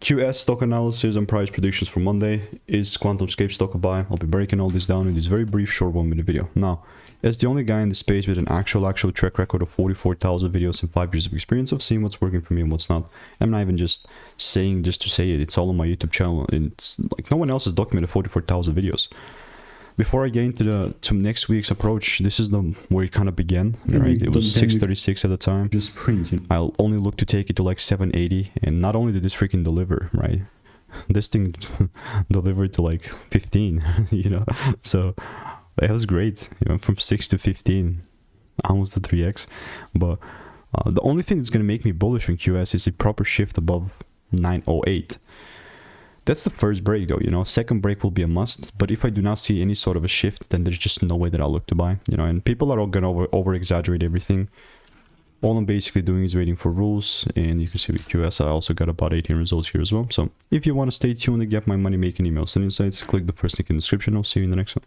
QS stock analysis and price predictions for Monday. Is Quantumscape stock a buy? I'll be breaking all this down in this very brief short 1 minute video. Now, as the only guy in the space with an actual track record of 44,000 videos and 5 years of experience of seeing what's working for me and what's not, I'm not even just saying just to say it. It's all on my YouTube channel. It's like no one else has documented 44,000 videos. Before I get into next week's approach, this is where it kind of began, right? It was 636 at the time. Just print it. I'll only look to take it to like 780, and not only did this freaking deliver, right? This thing delivered to like 15, you know? So it was great, you know, from 6 to 15, almost to 3x. But the only thing that's going to make me bullish on QS is a proper shift above 908. That's the first break though, you know. Second break will be a must, but if I do not see any sort of a shift, then there's just no way that I'll look to buy, you know. And people are all gonna over exaggerate everything. All I'm basically doing is waiting for rules, and you can see with QS I also got about 18 results here as well. So if you want to stay tuned to get my money making emails and insights, click the first link in the description. I'll see you in the next one.